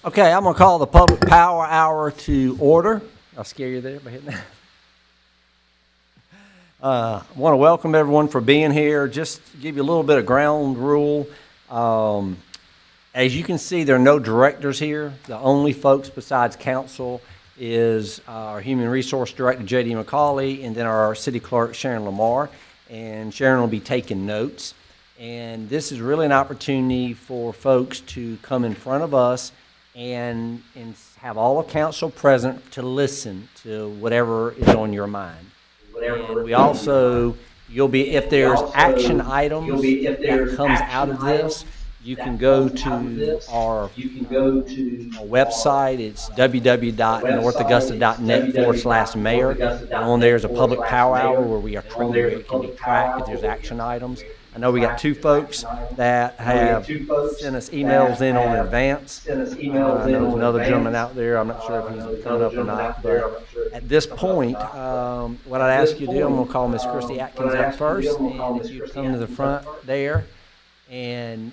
Okay, I'm going to call the Public Power Hour to order. I'll scare you there by hitting that. I want to welcome everyone for being here. Just to give you a little bit of ground rule. As you can see, there are no directors here. The only folks besides council is our Human Resource Director, J.D. McCauley, and then our City Clerk, Sharon Lamar. And Sharon will be taking notes. And this is really an opportunity for folks to come in front of us and have all of council present to listen to whatever is on your mind. And we also, if there's action items that comes out of this, you can go to our website. It's www.northaugusta.net/mayor. And on there is a public power hour where we are trained where it can be tracked if there's action items. I know we got two folks that have sent us emails in on advance. I know there's another gentleman out there. I'm not sure if he's coming up or not. But at this point, what I'd ask you to do, I'm going to call Miss Christy Atkins up first. And if you come to the front there. And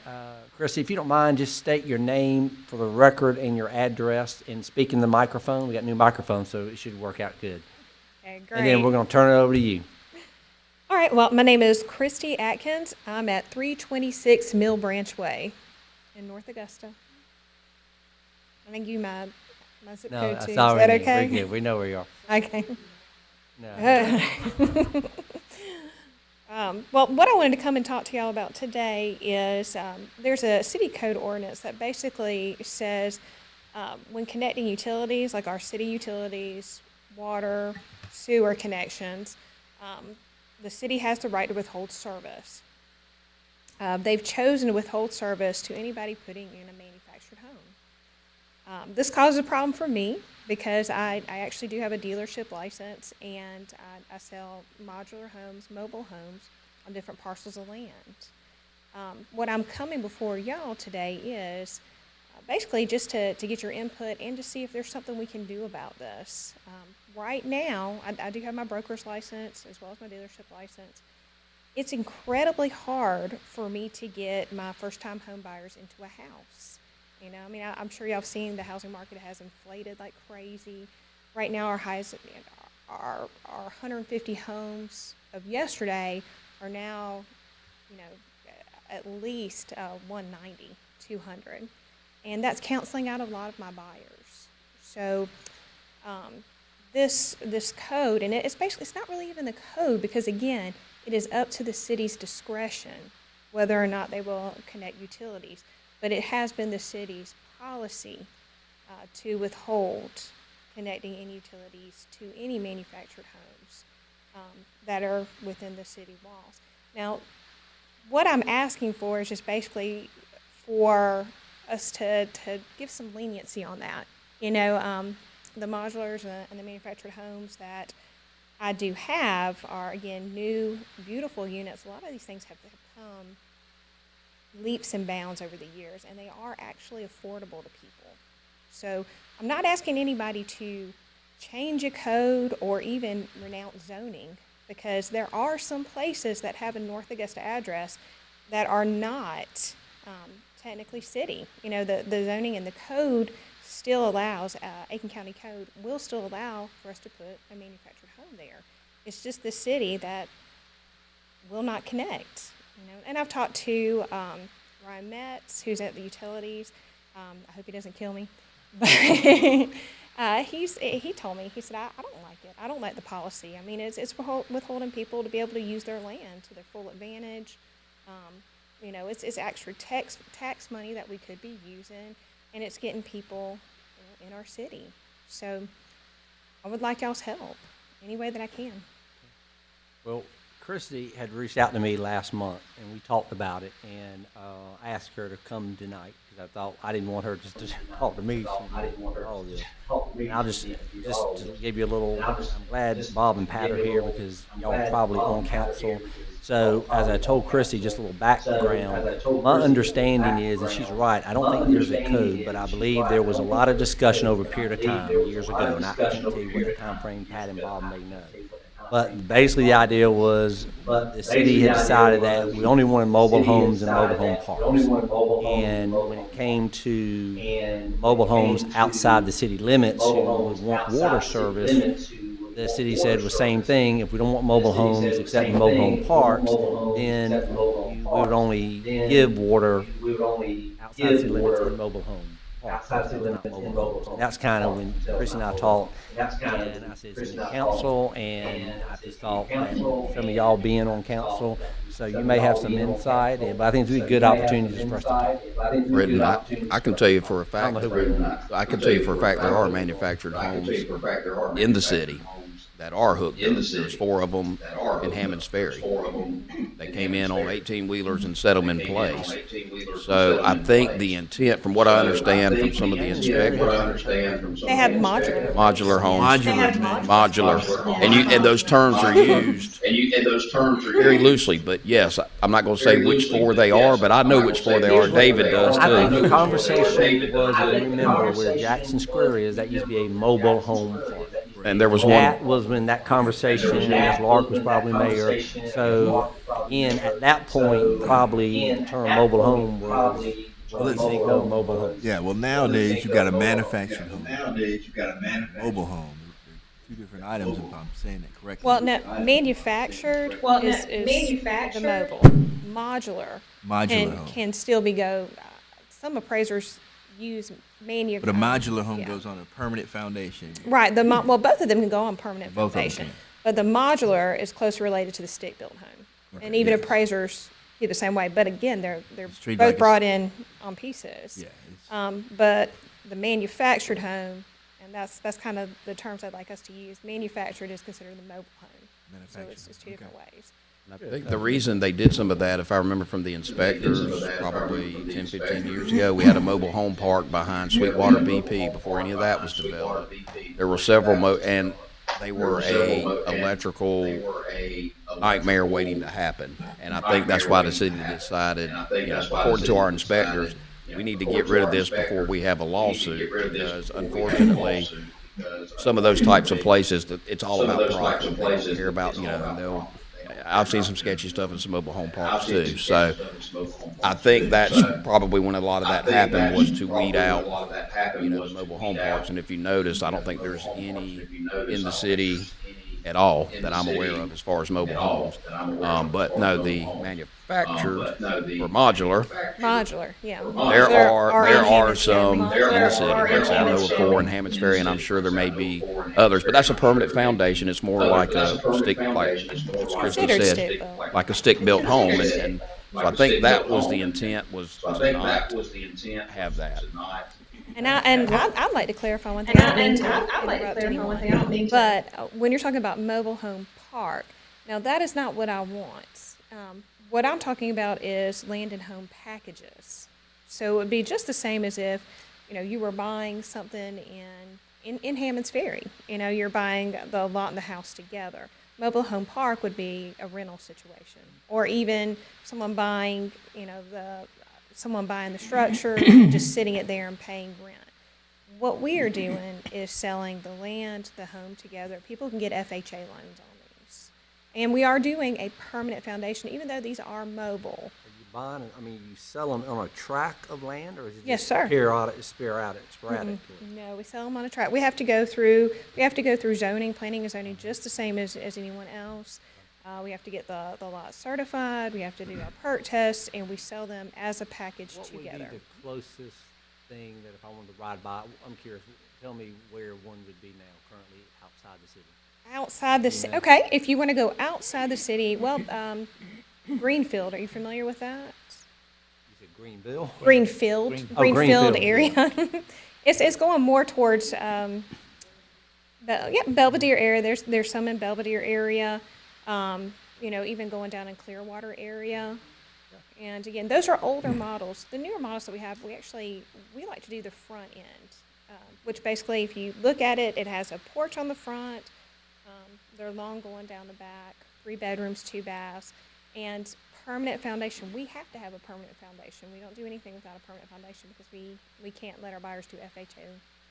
Christy, if you don't mind, just state your name for the record and your address and speak in the microphone. We got new microphones, so it should work out good. Okay, great. And then we're going to turn it over to you. All right, well, my name is Christy Atkins. I'm at 326 Mill Branch Way in North Augusta. I think you my zip code too. Is that okay? Very good. We know where you are. Okay. No. Well, what I wanted to come and talk to y'all about today is there's a city code ordinance that basically says when connecting utilities, like our city utilities, water, sewer connections, the city has the right to withhold service. They've chosen to withhold service to anybody putting in a manufactured home. This causes a problem for me because I actually do have a dealership license and I sell modular homes, mobile homes on different parcels of land. What I'm coming before y'all today is basically just to get your input and to see if there's something we can do about this. Right now, I do have my broker's license as well as my dealership license. It's incredibly hard for me to get my first-time home buyers into a house. You know, I mean, I'm sure y'all have seen the housing market has inflated like crazy. Right now, our 150 homes of yesterday are now, you know, at least 190, 200. And that's canceling out a lot of my buyers. So this code, and it's not really even the code because, again, it is up to the city's discretion whether or not they will connect utilities. But it has been the city's policy to withhold connecting any utilities to any manufactured homes that are within the city walls. Now, what I'm asking for is just basically for us to give some leniency on that. You know, the modulars and the manufactured homes that I do have are, again, new, beautiful units. A lot of these things have come leaps and bounds over the years, and they are actually affordable to people. So I'm not asking anybody to change a code or even renounce zoning, because there are some places that have a North Augusta address that are not technically city. You know, the zoning and the code still allows, Aitkin County Code will still allow for us to put a manufactured home there. It's just the city that will not connect. You know, and I've talked to Ryan Metz, who's at the utilities. I hope he doesn't kill me. But he told me, he said, I don't like it. I don't like the policy. I mean, it's withholding people to be able to use their land to their full advantage. You know, it's extra tax money that we could be using, and it's getting people, you know, in our city. So I would like y'all's help any way that I can. Well, Christy had reached out to me last month, and we talked about it, and I asked her to come tonight because I thought I didn't want her just to talk to me. All this. And I'll just to give you a little. I'm glad Bob and Pat are here because y'all are probably on council. So as I told Christy, just a little background. My understanding is, and she's right, I don't think there's a code, but I believe there was a lot of discussion over a period of time years ago, and I can't tell you what the time frame Pat and Bob may know. But basically, the idea was the city had decided that we only wanted mobile homes and mobile home parks. And when it came to mobile homes outside the city limits who would want water service, the city said the same thing. If we don't want mobile homes except in mobile home parks, then we would only give water outside city limits in mobile home parks, but not mobile homes. And that's kind of when Chris and I talked, and I said, it's in the council, and I just thought that some of y'all being on council, so you may have some insight, but I think it'd be good opportunities for us to talk. Britton, I can tell you for a I don't fact, know who we are. I can tell you for a fact there are manufactured homes in the city that are hooked up. There's 4 of them in Hammond's Ferry. They came in on 18-wheelers and set them in place. So I think the intent, from what I understand from some of the inspectors, They have modular. modular homes, They have modular, and those terms are used very loosely. But yes, I'm not going to say which 4 they are, but I know which 4 they are. David does I think the too. conversation was, if you remember, where Jackson Square is, that used to be a mobile home park. And there was That one. was when that conversation, as Lark was probably mayor. So, again, at that point, probably the term mobile home was, let's think of mobile home. Yeah, well, nowadays you got a manufactured home, mobile home. They're 2 different items, if I'm saying that correctly. Well, no, manufactured is the mobile. Modular Modular home. can still be some appraisers use But a modular home yeah. goes on a permanent foundation. Right, well, both of them can go on permanent Both of them foundation. can. But the modular is closely related to the stick-built home. Okay, And even yes. appraisers feel the same way, but again, they're treated both like brought in on pieces. Yeah, it's- But the manufactured home, and that's kind of the terms I'd like us to use, manufactured is considered the mobile home. So Manufactured, it's 2 different ways. I think the reason they did some of that, if I remember from the inspectors, probably 10, 15 years ago, we had a mobile home park behind Sweetwater BP before any of that was developed. There were several, and they were a electrical nightmare waiting to happen. And I think that's why the city decided, according to our inspectors, we need to get rid of this before we have a lawsuit, because unfortunately, some of those types of places, it's all about profit. They don't care about, I've seen some sketchy stuff in some mobile home parks too. So I think that's probably when a lot of that happened, was to weed out, the mobile home parks. And if you notice, I don't think there's any in the city at all that I'm aware of as far as mobile homes. But no, the manufactured or modular, Yeah. there are some in the city. Are Like I said, I know of 4 in Hammond's Ferry, and I'm sure there may be others. But that's a permanent foundation. It's more like a stick, like Christy Considered said, stick-built. like a stick-built home. And so I think that was the intent, was to not have that. And I'd like to clarify one thing. I don't mean to interrupt anyone. But when you're talking about mobile home park, now that is not what I want. What I'm talking about is land and home packages. So it would be just the same as if, you were buying something in Hammond's Ferry. You're buying the lot and the house together. Mobile home park would be a rental situation, or even someone buying, someone buying the structure, just sitting it there and paying rent. What we are doing is selling the land, the home together. People can get FHA loans on these. And we are doing a permanent foundation, even though these are mobile. Are you buying, you sell them on a tract of land, or is it Yes, just sir. sporadic? No, we sell them on a tract. We have to go through zoning, planning and zoning, just the same as anyone else. We have to get the lot certified, we have to do our perk tests, and we sell them as a package What would be together. the closest thing that if I wanted to ride by, I'm curious, tell me where one would be now, currently outside the city? Outside the city, okay, if you want to go outside the city, well, Greenfield, are you familiar with that? You said Greenville? Greenfield Greenfield, area. It's going more towards, Belvedere area, there's some in Belvedere area, even going down in Clearwater area. And again, those are older models. The newer models that we have, we like to do the front end, which basically, if you look at it, it has a porch on the front. They're long going down the back, 3 bedrooms, 2 baths, and permanent foundation. We have to have a permanent foundation. We don't do anything without a permanent foundation because we can't let our buyers do FHA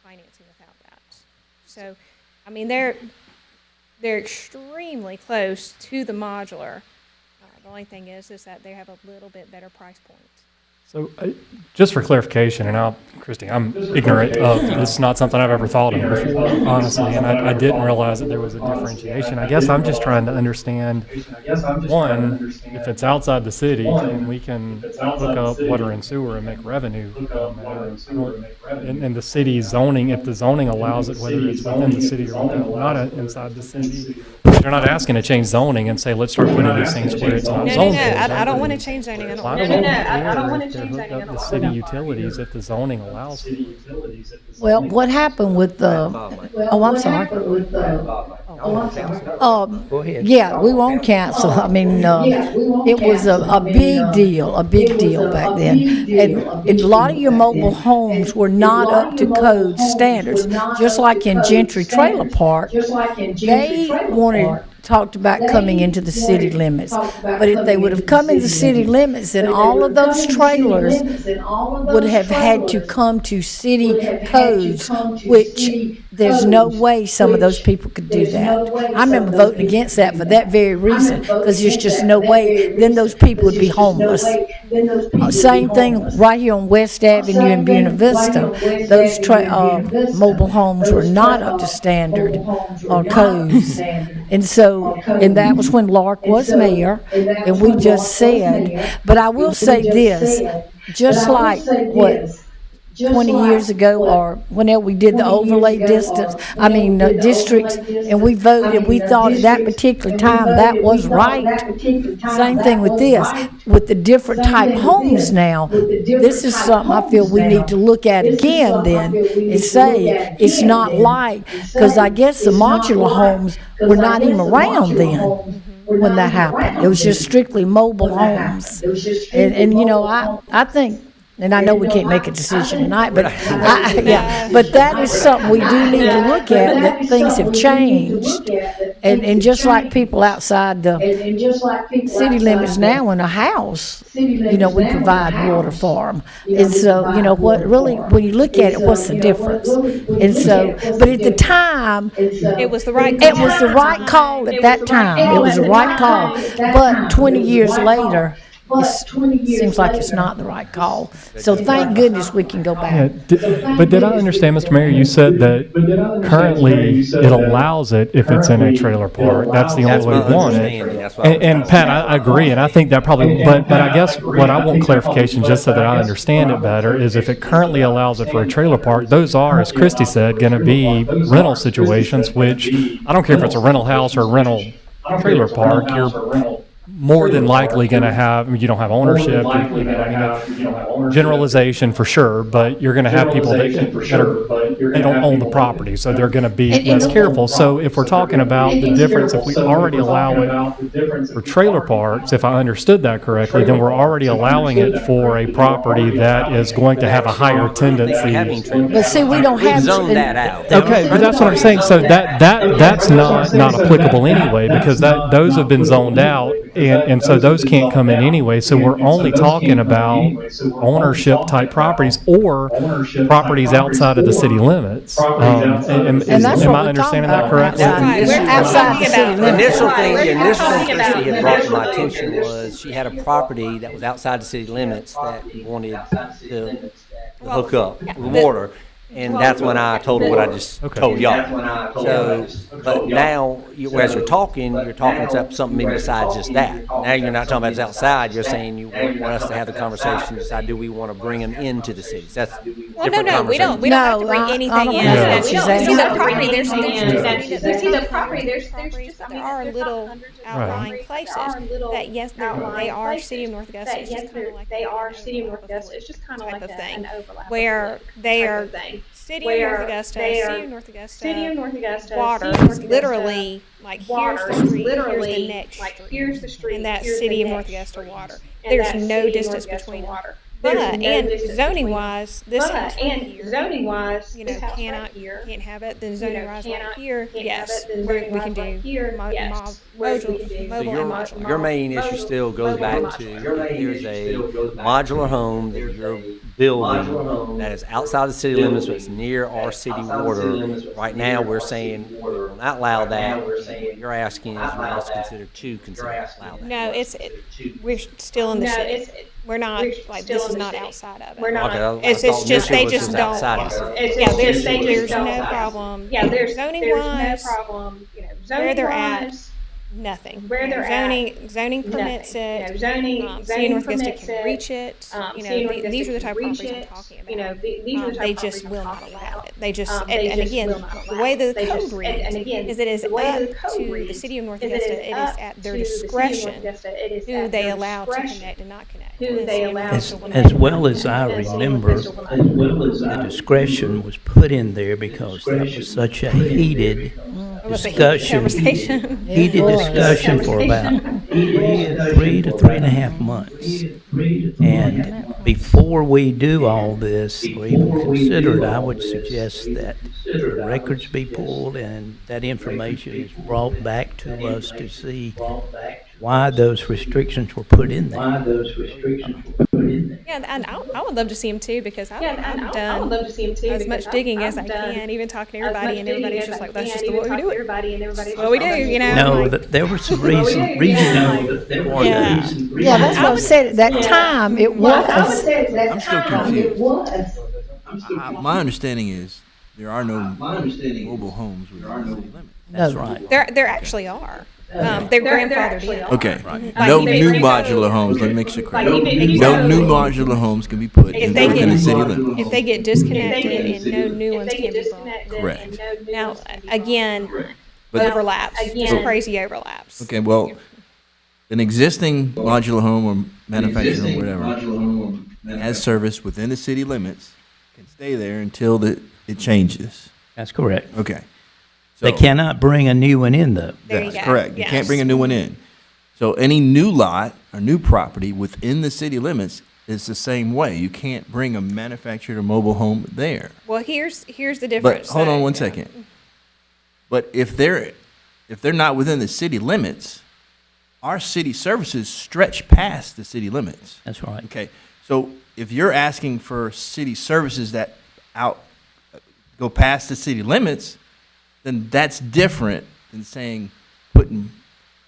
financing without that. So, they're extremely close to the modular. The only thing is that they have a little bit better price point. So, just for clarification, and Christy, I'm ignorant of, it's not something I've ever thought of before, honestly, and I didn't realize that there was a differentiation. I guess I'm just trying to understand, one, if it's outside the city, and we can hook up water and sewer and make revenue, and the city zoning, if the zoning allows it, whether it's within the city or not inside the city, they're not asking to change zoning and say, let's start putting these things where it's not zoned. I don't want to change zoning. I don't want to hook up the city utilities if the zoning allows it. Well, what happened with the, oh, I'm sorry. Go ahead. Yeah, we won't cancel. I mean, it was a big deal back then. And a lot of your mobile homes were not up to code standards, just like in Gentry Trailer Park. They talked about coming into the city limits. But if they would have come into the city limits, then all of those trailers would have had to come to city codes, which there's no way some of those people could do that. I remember voting against that for that very reason, because there's just no way. Then those people would be homeless. Same thing right here on West Avenue in Buena Vista. Those mobile homes were not up to standard or codes. And so, and that was when Lark was mayor, and we just said, but I will say this, just like what 20 years ago, or whenever we did the overlay districts, and we voted, we thought at that particular time that was right. Same thing with this, with the different type homes now. This is something I feel we need to look at again then, and say, it's not like, because I guess the modular homes were not even around then when that happened. It was just strictly mobile homes. And you know, I think, and I know we can't make a decision tonight, but but that is something we do need to look at, that things have changed. And just like people outside the city limits now in a house, you know, we provide water for them. And so, you know, what really, when you look at it, what's the difference? And so, but at the time, it was the right call. It was the right call at that time. It was the right call. But 20 years later, it seems like it's not the right call. So thank goodness we can go back. But did I understand, Mr. Mayor, you said that currently it allows it if it's in a trailer park. That's the only way we want it. And Pat, I agree, and I think that probably, but I guess what I want clarification, just so that I understand it better, is if it currently allows it for a trailer park, those are, as Christy said, going to be rental situations, which I don't care if it's a rental house or a rental trailer park, you're more than likely going to have, I mean, you don't have ownership, generalization for sure, but you're going to have people that they don't own the property, so they're going to be less careful. So if we're talking about the difference, if we already allow it for trailer parks, if I understood that correctly, then we're already allowing it for a property that is going to have a higher tendency. But see, we don't have zoned that out. Okay, but that's what I'm saying. So that's not applicable anyway, because those have been zoned out. And so those can't come in anyway. So we're only talking about ownership type properties or properties outside of the city limits. Am I understanding that correctly? We're outside the city The limits. initial thing Christy had brought to my attention was she had a property that was outside the city limits that wanted to hook up with water. And that's when I told her what I just told y'all. So, but now, as you're talking about something besides just that. Now you're not talking about it's outside, you're saying you want us to have the conversation, decide, do we want to bring them into the cities? That's different conversation. We don't have to bring anything in. Yeah. See the property, there are little outlying places that, yes, they are City of North Augusta. It's just kind of like type of thing, where they are City of North Augusta, water is literally like here's the street, here's the next street, and that's City of North Augusta water. There's no distance between them. But, there's no and distance zoning between- wise, this house But, right and here, zoning wise, you know, this house cannot, right here, can't have it, then you zoning know, wise right cannot, here, can't have yes, it, then we zoning we wise can right do here, yes, where we mobile, can do mobile your, and modular. your main issue still goes back to if there's a modular home that you're building that is outside the city limits, but it's near our city water. Right now, we're saying we will not allow that. What you're asking is you want us to consider allow that. No, we're still in the No, city. it's- We're not, we're like, still this in is the not city. outside of it. We're not. Okay, I It's thought just, they initially it was just don't. outside the city. It's Yeah, just there's they just no don't. problem. Yeah, there's Zoning no wise, problem, you know, where they're at, zoning-wise, nothing. where You know, they're at, zoning permits nothing. it. You know, zoning City of zoning North Augusta permits can it. reach it. You City of know, North these Augusta are the type of can properties I'm reach talking it. about. You know, these are the type They of just properties I'm will not talking allow about. it. They just, They and just again, will not the allow way it. the They code just- reads and again, is it is the way up the code to the reads City of North is Augusta. it It is up at their to the City of North discretion Augusta. It is who at they their allow to discretion connect and not connect. who And the they City of allow North to Augusta will connect. not. As well as I And the City of remember, Augusta will not. the discretion was put in there because that was such a heated It was a heated discussion. conversation. Heated was. discussion for about 3 to 3.5 months. And before we do all this, or even consider it, I would suggest that the records be pulled and that information is brought back to us to see why those restrictions were put in there. Yeah, and I would love to see them too, because I've Yeah, and I would done love to see him too. as because much digging as I I've done can, even talking to as much everybody, and digging everybody's as just I like, that's can, just the even way we talk do to it. everybody, and everybody's What we just do, like, you know? No, like- there were some regional Yeah. Yeah, that's what I said, at that time, it was. I'm still confused. My understanding is there are no mobile homes within the city limits. That's right. There actually are. They're grandfathered in. Okay, Like no you new can- modular homes, let me make sure Like, correct. you No can- new modular homes can be put If they within get, the city limits. if they get disconnected and no new ones can be brought. Correct. Now, again, But- overlaps, just Again- crazy overlaps. Okay, well, an existing modular home or manufactured home, whatever, that has service within the city limits can stay there until it changes. That's correct. Okay. They So- cannot bring a new one in though. There you That's go. correct. You Yes. can't bring a new one in. So any new lot or new property within the city limits is the same way. You can't bring a manufactured or mobile home there. Well, here's the But difference. hold on though. one second. But if they're not within the city limits, our city services stretch past the city limits. That's right. Okay, so if you're asking for city services that go past the city limits, then that's different than saying putting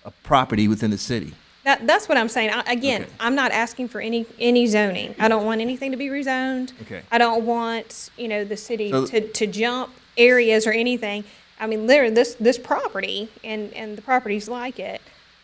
a property within the city. That's what I'm saying. Again, Okay. I'm not asking for any zoning. I don't want anything to be rezoned. Okay. I don't want, the city So- to jump areas or anything. I mean, literally, this property and the properties like it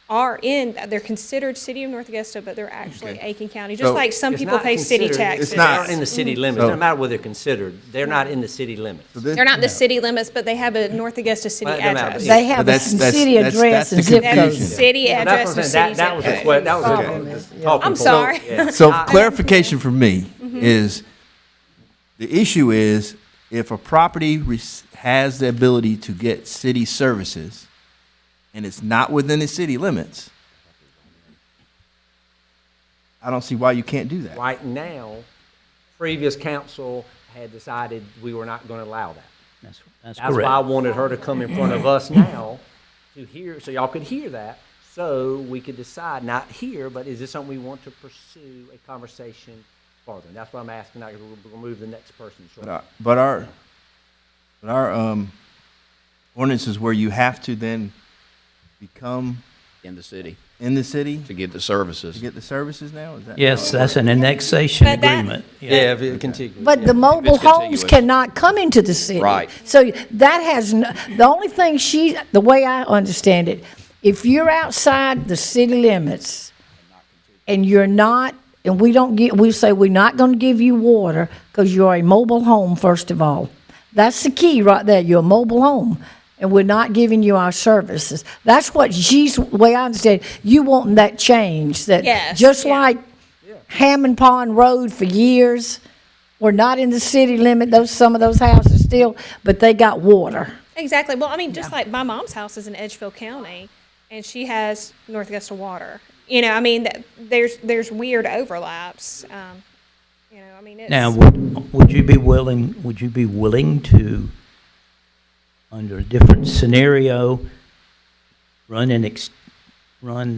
they're considered City of North Augusta, but they're actually Okay. Aiken County, just So- like some It's people not pay city considered- taxes. It's not- They're in the city limits, So- no matter what they're considered, they're not in the city limits. So this- They're not the city limits, but they have a North Augusta city Well, it don't matter, address. but They have a that's- city that's address the and zip They have a code. confusion. city So address that's and what I'm city saying, zip that was code. that was Okay. a talking I'm point. sorry. Yeah. So clarification for me is, the issue is if a property has the ability to get city services and it's not within the city limits, I don't see why you can't do that. Right now, previous council had decided we were not going to allow that. That's That's why I correct. wanted her to come in front of us now to hear, so y'all could hear that, so we could decide, not here, but is this something we want to pursue a conversation farther? And that's what I'm asking. We'll move the next person shortly. But our ordinance is where you have to then become In the city in the city to get the services. to get the services now? Is that? Yes, that's an annexation But that- agreement. Yeah, if it continues. But the mobile It's homes contiguous. cannot come into the city. Right. So that has, the only thing the way I understand it, if you're outside the city limits and you're not, and we say we're not gonna give you water because you're a mobile home, first of all. That's the key right there, you're a mobile home. And we're not giving you our services. That's what the way I understand, you want that change, that Yes, just yeah. like Hammond Pond Road for years, we're not in the city limit, some of those houses still, but they got water. Exactly. Well, I mean, just like my mom's house is in Edgefield County, and she has North Augusta water. I mean, there's weird overlaps. You know, I mean, it's. Now, would you be willing to, under a different scenario, run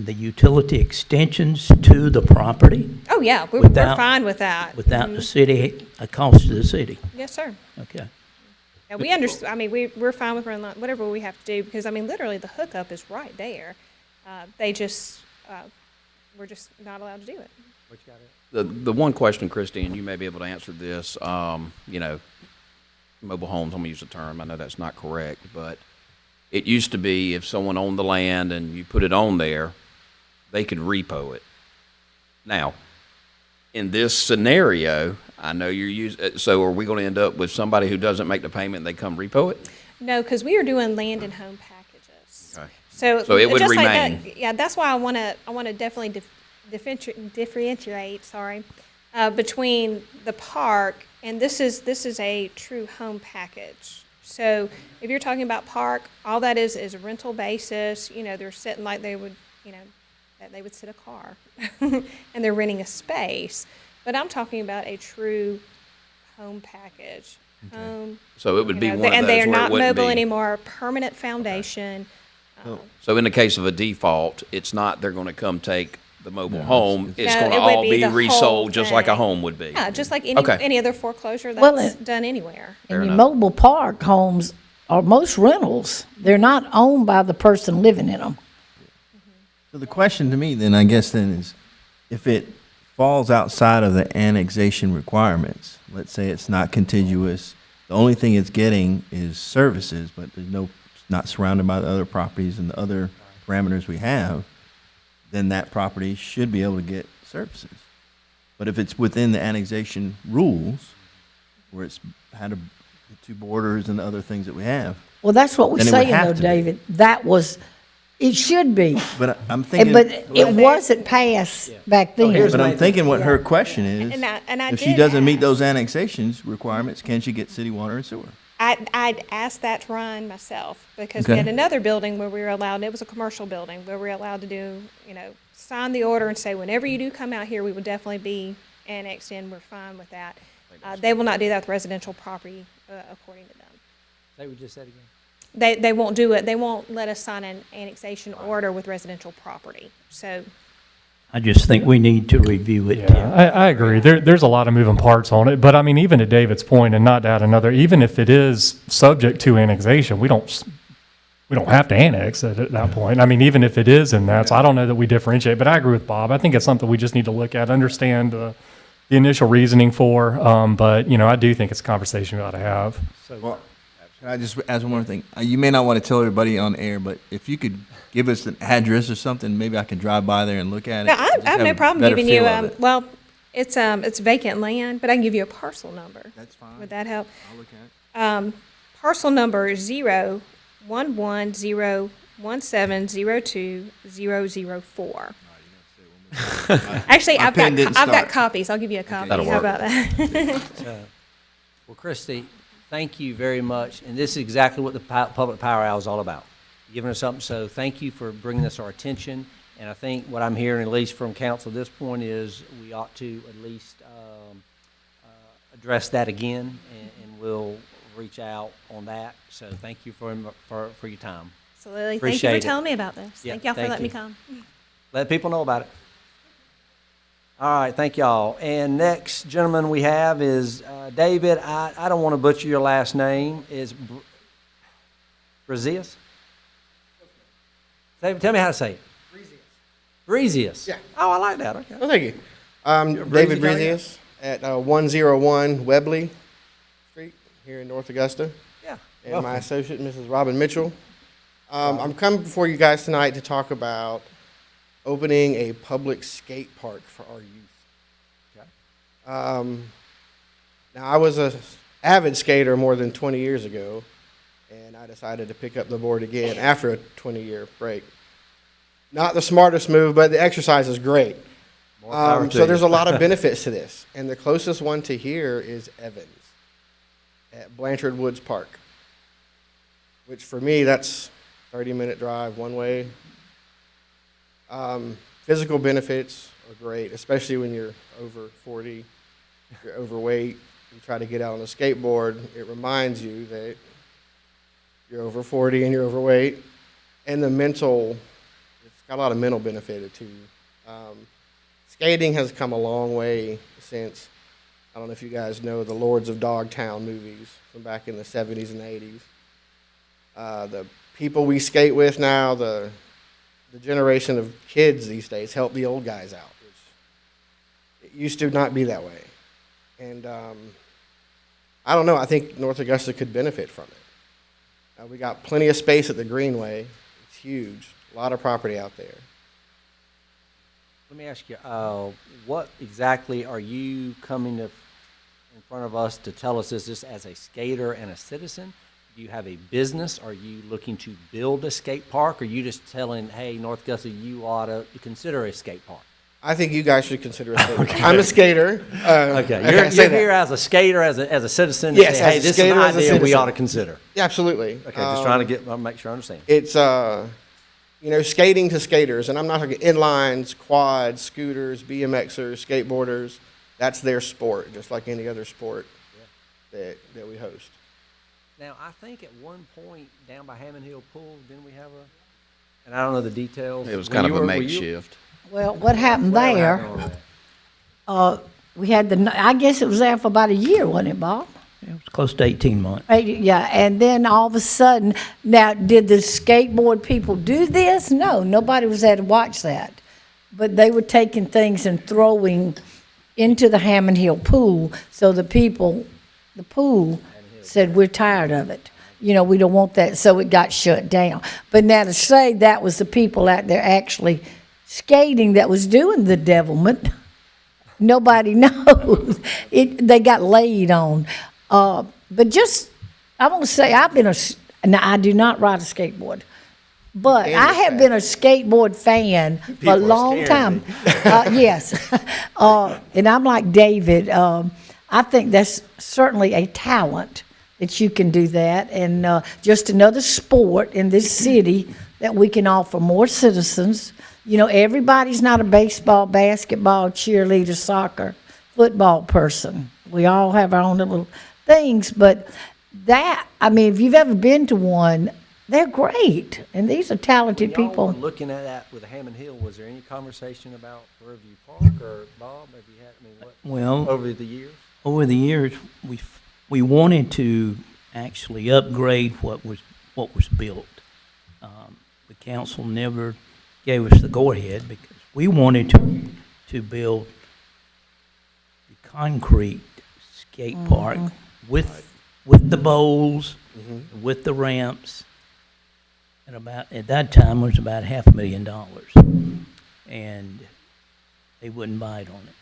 the utility extensions to the property Oh, yeah, we're without- fine with that. without the city, a cost to the city? Yes, sir. Okay. Yeah, we understand, I mean, we're fine with running, whatever we have to do, because, I mean, literally, the hookup is right there. They just, we're just not allowed to do it. The one question, Christie, and you may be able to answer this, you know, mobile homes, I'm gonna use the term, I know that's not correct, but it used to be if someone owned the land and you put it on there, they could repo it. Now, in this scenario, I know you're using, so are we gonna end up with somebody who doesn't make the payment and they come repo it? No, because we are doing land and home packages. Okay. So it would just like that- remain. Yeah, that's why I wanna definitely differentiate, between the park, and this is a true home package. So if you're talking about park, all that is a rental basis, you know, they're sitting like they would, you know, that they would sit a car, and they're renting a space. But I'm talking about a true home package. Home, So it would you be know, one of and those they are where it not wouldn't mobile be. anymore, permanent foundation. So in the case of a default, it's not they're gonna come take the mobile home, it's No, gonna it would all be be the whole resold just like a thing. home would be. Yeah, just like Okay. any other foreclosure Well, that's done anywhere. And your enough. mobile park homes are most rentals. They're not owned by the person living in them. So the question to me then, I guess then is, if it falls outside of the annexation requirements, let's say it's not contiguous, the only thing it's getting is services, but there's no, not surrounded by the other properties and the other parameters we have, then that property should be able to get services. But if it's within the annexation rules, where it's had the two borders and the other things that we have, Well, that's what we're Then it would saying, have though, to be. David. That was, it should be. but I'm thinking. But it wasn't passed back then. here's But I'm thinking what her question is, And I if she did doesn't meet ask. those annexations requirements, can she get city water and sewer? I'd asked that to Ryan myself, because we Okay. had another building where we were allowed, it was a commercial building, where we were allowed to do, you know, sign the order and say, whenever you do come out here, we will definitely be annexed in, we're fine with that. They will not do that with residential property, according to them. Say what you just said again. They won't do it, they won't let us sign an annexation order with residential property, so. I just think we need to review it. Yeah, I agree. There's a lot of moving parts on it, but I mean, even to David's point, and not to add another, even if it is subject to annexation, we don't have to annex it at that point. I mean, even if it is in that, so I don't know that we differentiate, but I agree with Bob. I think it's something we just need to look at, understand the initial reasoning for, but, you know, I do think it's a conversation we ought to have. Well, can I just ask one more thing? You may not want to tell everybody on air, but if you could give us an address or something, maybe I can drive by there and look at it. No, I Just have no a problem better giving you, feel of it. well, it's vacant land, but I can give you a parcel number. That's fine. Would that help? I'll look at it. Parcel number is 01101702004. Actually, My pen didn't I've got start. copies. I'll give you a copy. That'll How work. about that? Well, Christie, thank you very much, and this is exactly what the Public Power Hour is all about, giving us something, so thank you for bringing this to our attention, and I think what I'm hearing, at least from council at this point, is we ought to at least address that again, and we'll reach out on that, so thank you for your time. Absolutely. Thank you Appreciate for it. telling me about this. Yeah, Thank y'all for thank letting me you. come. Let people know about it. All right, thank y'all. And next gentleman we have is David. I don't want to butcher your last name. Is Brezius? Tell me how to say it. Brezius. Yeah. Oh, I like that. Okay. Well, thank you. David Brezius at 101 Webley Street here in North Augusta. Yeah. And my associate, Mrs. Robin Mitchell. I'm coming before you guys tonight to talk about opening a public skate park for our youth. Okay. Now, I was an avid skater more than 20 years ago, and I decided to pick up the board again after a 20-year break. Not the smartest move, but the exercise is great. More power to So you. there's a lot of benefits to this, and the closest one to here is Evans at Blanchard Woods Park, which for me, that's 30-minute drive one way. Physical benefits are great, especially when you're over 40. you're overweight, you try to get out on a skateboard, it reminds you that you're over 40 and you're overweight. And it's got a lot of mental benefit to you. Skating has come a long way since, I don't know if you guys know the Lords of Dogtown movies from back in the 70s and 80s. The people we skate with now, the generation of kids these days help the old guys out, which it used to not be that way. And I don't know, I think North Augusta could benefit from it. We got plenty of space at the Greenway. It's huge, a lot of property out there. Let me ask you, what exactly are you coming in front of us to tell us? Is this as a skater and a citizen? Do you have a business? Are you looking to build a skate park? Or are you just telling, hey, North Augusta, you ought to consider a skate park? I think you guys should consider a skater. I'm a skater. Okay, you're here as a skater, as a citizen, to Yes, say, as hey, a this is skater, an as a idea we citizen. ought to consider. Yeah, absolutely. Okay, just trying to make sure I understand. It's skating to skaters, and I'm not talking inlines, quads, scooters, BMXers, skateboarders. That's their sport, just like any other sport that we host. Now, I think at one point down by Hammond Hill Pool, didn't we have and I don't know the details. It was When kind of you a were- makeshift. Well, what happened Whatever there, happened on that? we had I guess it was there for about a year, wasn't it, Bob? It was close to 18 months. Yeah, and then all of a sudden, now, did the skateboard people do this? No, nobody was there to watch that. But they were taking things and throwing into the Hammond Hill pool, so the pool said, we're tired of it. We don't want that, so it got shut down. But now to say that was the people out there actually skating that was doing the devilment, nobody knows. They got laid on. But I want to say now I do not ride a skateboard, but I have been a skateboard fan for a People are long scaring time. Yes. And I'm like David. I think that's certainly a talent that you can do that. And just another sport in this city that we can offer more citizens. Everybody's not a baseball, basketball, cheerleader, soccer, football person. We all have our own little things, but if you've ever been to one, they're great, and these are talented When y'all people. were looking at that with Hammond Hill, was there any conversation about Riverview Park or Bob? Have you had, Well, over the years? over the years, we wanted to actually upgrade what was built. The council never gave us the go-ahead because we wanted to build the concrete skate park with the bowls, with the ramps, and at that time it was about $500,000, and they wouldn't bite on it.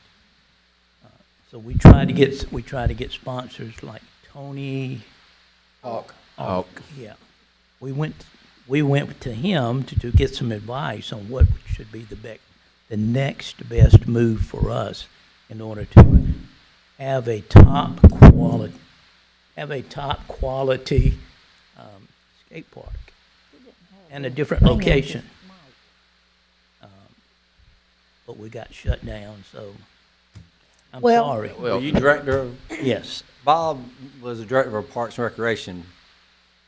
So we tried to get sponsors like Tony Hawk. Yeah, we went to him to get some advice on what should be the next best move for us in order to have a top quality skate park and a different location. But we got shut down, so I'm Well- sorry. Were you director of, Yes. Bob was the director of Parks and Recreation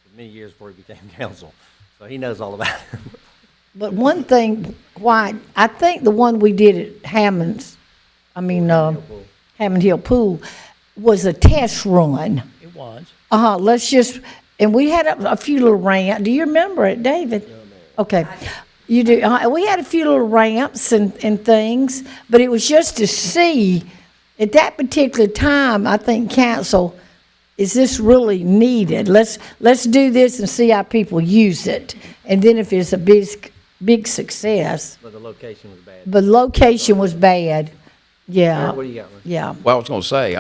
for many years before he became council, so he knows all about it. But one thing, why, I think the one we did at Hammond Hill Pool was a test run. It was. And we had a few little ramps. Do you remember it, David? Okay. You do. We had a few little ramps and things, but it was just to see, at that particular time, I think council, is this really needed? Let's do this and see how people use it. And then if it's a big success, But the location was bad. the location was bad. Yeah. What do you got, Ron? Yeah. Well, I was going to say,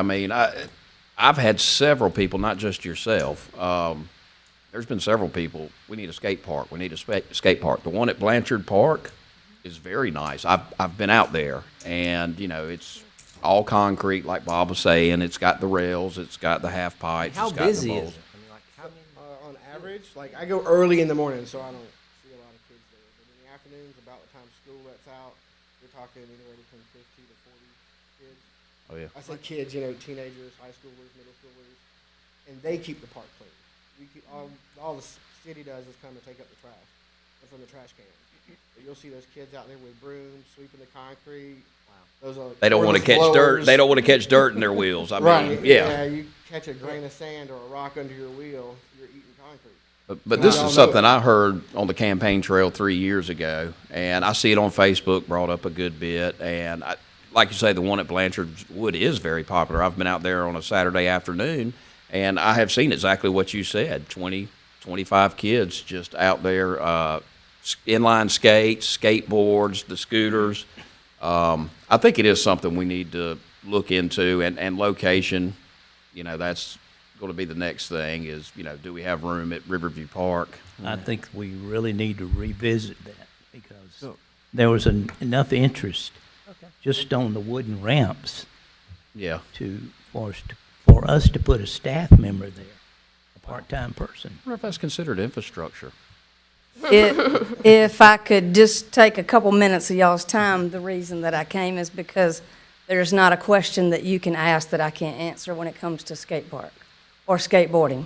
I've had several people, not just yourself. There's been several people. We need a skate park. We need a skate park. The one at Blanchard Park is very nice. I've been out there, and it's all concrete, like Bob was saying. It's got the rails. It's got the half pipes. How it's got busy the is bowls. it? How many? On average, I go early in the morning, so I don't see a lot of kids there. But in the afternoons, about the time school lets out, you're talking anywhere between 50 to 40 kids. Oh, yeah. I say kids, you know, teenagers, high schoolers, middle schoolers, and they keep the park clean. We keep, all the city does is come and take up the trash, and from the trash cans. But you'll see those kids out there with brooms, sweeping the concrete. Wow. Those are They don't want to cordless catch dirt. blowers. They don't want to catch dirt in their wheels. I mean, Right, yeah. you catch a grain of sand or a rock under your wheel, you're eating concrete. But this I don't is know something it. I heard on the campaign trail 3 years ago, and I see it on Facebook brought up a good bit. And like you say, the one at Blanchard's Wood is very popular. I've been out there on a Saturday afternoon, and I have seen exactly what you said, 20, 25 kids just out there, inline skates, skateboards, the scooters. I think it is something we need to look into, and location, you know, that's going to be the next thing is, you know, do we have room at Riverview Park? I think we really need to revisit that because there was enough interest just on the wooden ramps Yeah. for us to put a staff member there, a part-time person. I wonder if that's considered infrastructure. If I could just take a couple minutes of y'all's time, the reason that I came is because there's not a question that you can ask that I can't answer when it comes to skate park or skateboarding.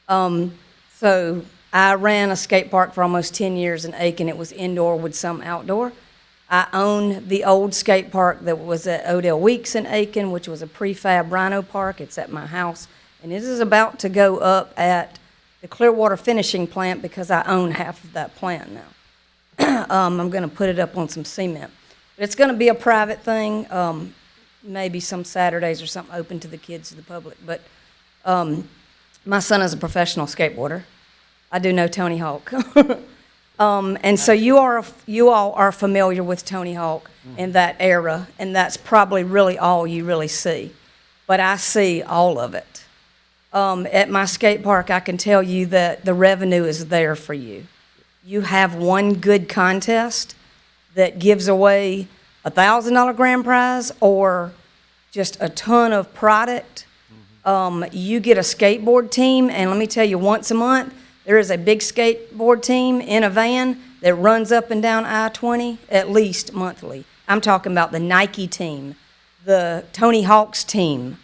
So I ran a skate park for almost 10 years in Aitkin. It was indoor with some outdoor. I own the old skate park that was at Odell Weeks in Aitkin, which was a prefab rhino park. It's at my house. And it is about to go up at the Clearwater finishing plant because I own half of that plant now. I'm going to put it up on some cement. But it's going to be a private thing, maybe some Saturdays or something open to the kids, to the public. But my son is a professional skateboarder. I do know Tony Hawk. And so you all are familiar with Tony Hawk in that era, and that's probably really all you really see. But I see all of it. At my skate park, I can tell you that the revenue is there for you. You have one good contest that gives away $1,000 grand prize or just a ton of product. You get a skateboard team, and let me tell you, once a month, there is a big skateboard team in a van that runs up and down I-20 at least monthly. I'm talking about the Nike team, the Tony Hawk's team,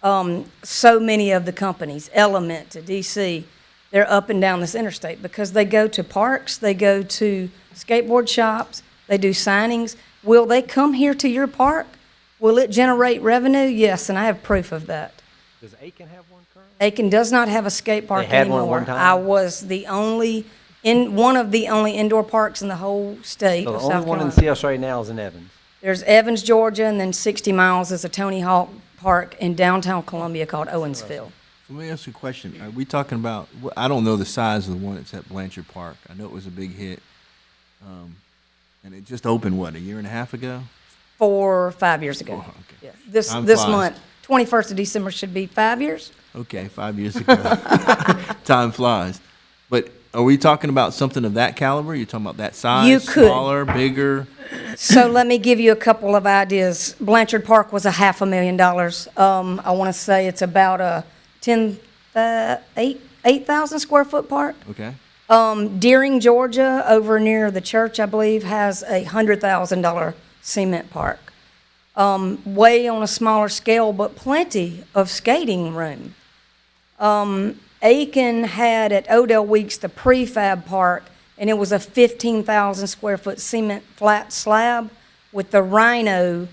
so many of the companies, Element to DC, they're up and down this interstate because they go to parks, they go to skateboard shops, they do signings. Will they come here to your park? Will it generate revenue? Yes, and I have proof of that. Does Aitkin have one currently? Aiken does not have a skate park They had one at anymore. one time? I was one of the only indoor parks in the whole state So the of only South one in Carolina. CS right now is in Evans. There's Evans, Georgia, and then 60 miles is a Tony Hawk Park in downtown Columbia called Owensville. Let me ask you a question. Are we talking about, I don't know the size of the one that's at Blanchard Park. I know it was a big hit. And it just opened, what, a year and a half ago? 4 or 5 years ago. Oh, okay. Yeah. This Time this flies. month, 21st of December should be 5 years. Okay, 5 years ago. Time flies. But are we talking about something of that caliber? You're talking about that size? You could. Smaller, bigger? So let me give you a couple of ideas. Blanchard Park was $500,000. I want to say it's about a 8,000 square foot park. Okay. Deering, Georgia, over near the church, I believe, has a $100,000 cement park. Way on a smaller scale, but plenty of skating room. Aitkin had at Odell Weeks the prefab park, and it was a 15,000 square foot cement flat slab with the rhino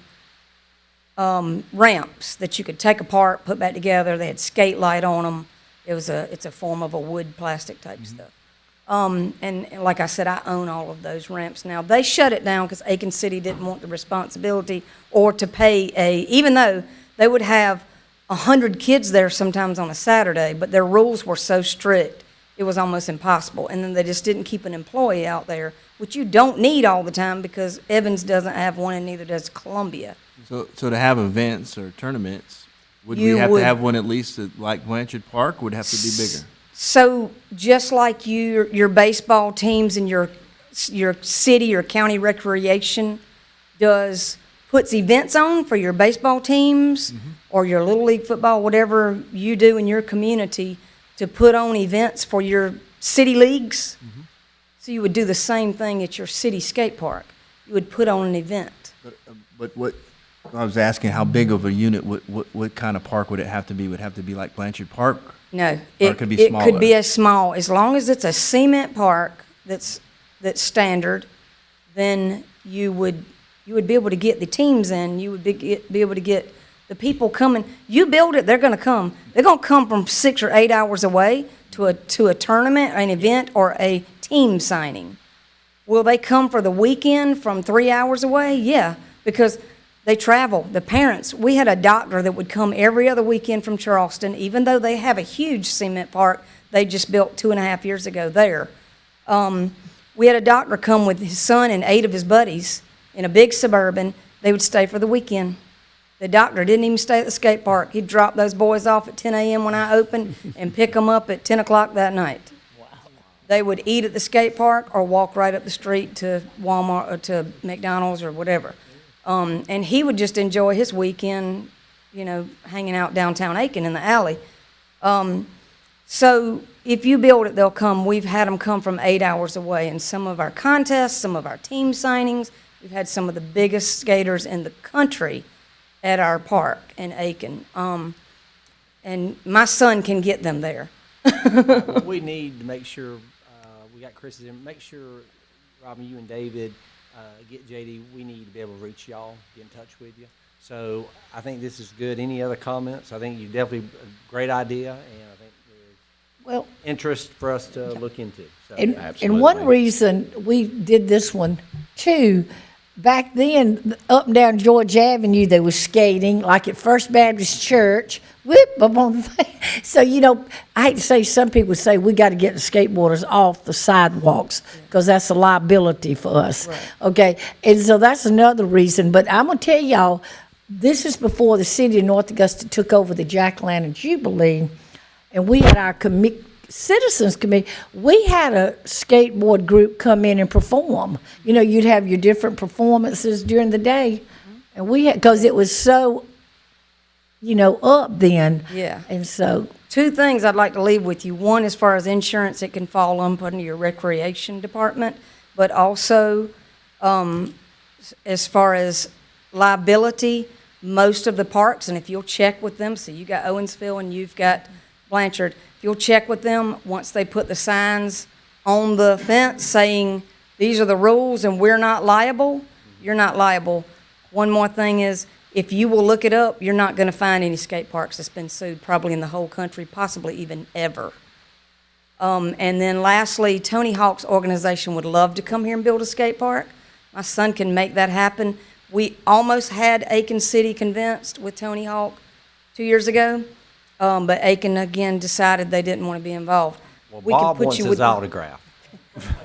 ramps that you could take apart, put back together. They had skate light on them. It's a form of a wood plastic type stuff. And like I said, I own all of those ramps now. They shut it down because Aiken City didn't want the responsibility or to pay even though they would have 100 kids there sometimes on a Saturday, but their rules were so strict, it was almost impossible. And then they just didn't keep an employee out there, which you don't need all the time because Evans doesn't have one and neither does Columbia. So to have events or tournaments, would we You have would- to have one at least at, like Blanchard Park? Would have to be bigger? So just like your baseball teams and your city or county recreation puts events on for your baseball teams or your Little League football, whatever you do in your community to put on events for your city leagues. So you would do the same thing at your city skate park. You would put on an event. But what I was asking how big of a unit, what kind of park would it have to be? Would it have to be like Blanchard Park? No, Or it it could be it smaller? could be as small, as long as it's a cement park that's standard, then you would be able to get the teams in, you would be able to get the people coming. You build it, they're gonna come. They're gonna come from 6 or 8 hours away to a tournament, an event, or a team signing. Will they come for the weekend from 3 hours away? Yeah, because they travel. The parents, we had a doctor that would come every other weekend from Charleston, even though they have a huge cement park they just built 2.5 years ago there. We had a doctor come with his son and 8 of his buddies in a big Suburban. They would stay for the weekend. The doctor didn't even stay at the skate park. He'd drop those boys off at 10 a.m. when I opened and pick them up at 10 o'clock that night. They would eat at the skate park or walk right up the street to Walmart or to McDonald's or whatever. And he would just enjoy his weekend, hanging out downtown Aitkin in the alley. So if you build it, they'll come. We've had them come from 8 hours away. And some of our contests, some of our team signings, we've had some of the biggest skaters in the country at our park in Aitkin. And my son can get them there. We need to make sure, we got Chris's in, make sure, Robin, you and David, get JD, we need to be able to reach y'all, get in touch with you. So I think this is good. Any other comments? I think you definitely, a great idea, and I think there's interest for us to look into. So. And one reason we did this one too, back then, up and down George Avenue, they were skating, like at First Baptist Church, whoop, up on the thing. So, I hate to say, some people say we got to get the skateboarders off the sidewalks because that's a liability for us. Right. Okay, and so that's another reason. But I'm going to tell y'all, this is before the city of North Augusta took over the Jack-O-Lantern Jubilee, and we had our citizens committee. We had a skateboard group come in and perform. You'd have your different performances during the day, and we had, because it was so, up then. Yeah. And so 2 things I'd like to leave with you. One, as far as insurance, it can fall under your recreation department, but also as far as liability, most of the parks, and if you'll check with them, so you got Owensville and you've got Blanchard, if you'll check with them, once they put the signs on the fence saying, these are the rules and we're not liable, you're not liable. One more thing is, if you will look it up, you're not going to find any skate parks that's been sued, probably in the whole country, possibly even ever. And then lastly, Tony Hawk's organization would love to come here and build a skate park. My son can make that happen. We almost had Aitkin City convinced with Tony Hawk 2 years ago, but Aitkin again decided they didn't want to be involved. Well, Bob wants his autograph.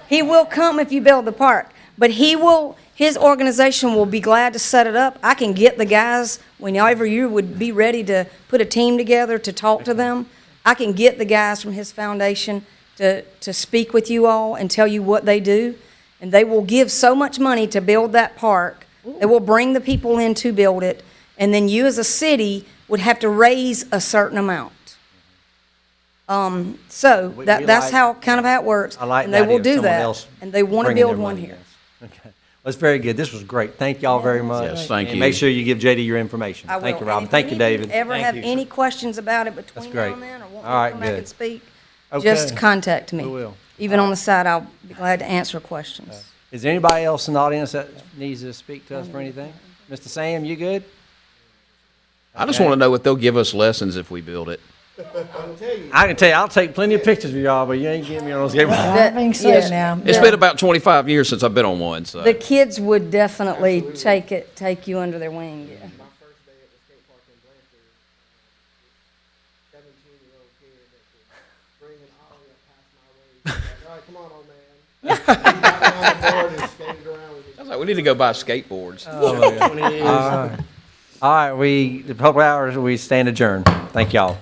He will come if you build the park, but his organization will be glad to set it up. I can get the guys, whenever you would be ready to put a team together to talk to them, I can get the guys from his foundation to speak with you all and tell you what they do. And they will give so much money to build that park. They will bring the people in to build it. And then you as a city would have to raise a certain amount. That's how it works. I like and the they idea will of do someone that. else And they want to bringing build their one money, here. yes. Okay. Well, it's very good. This was great. Thank y'all very much. Yes, thank And you. make sure you give JD your information. I will. Thank you, And Robin. if Thank you, any of David. ever Thank have you. any questions about it between great. now and then, or want All me right, to come back good. and speak, Okay. just contact me. We will. Even on the side, I'll be glad to answer questions. Is there anybody else in the audience that needs to speak to us for anything? Mr. Sam, you good? I just want to know what they'll give us lessons if we build it. I can tell you, I'll take plenty of pictures of y'all, but you ain't getting me on those skateboards. I think so Yes. now. It's been about 25 years since I've been on one, so. The kids would definitely take you under their wing, yeah. My first day at the skate park in Blanchard, 17-year-old kid that could bring an ollie up past my waist. All right, come on, old man. He got on the board and skated around with me. I was like, we need to go buy skateboards. All right, the public hours, we stand adjourned. Thank y'all.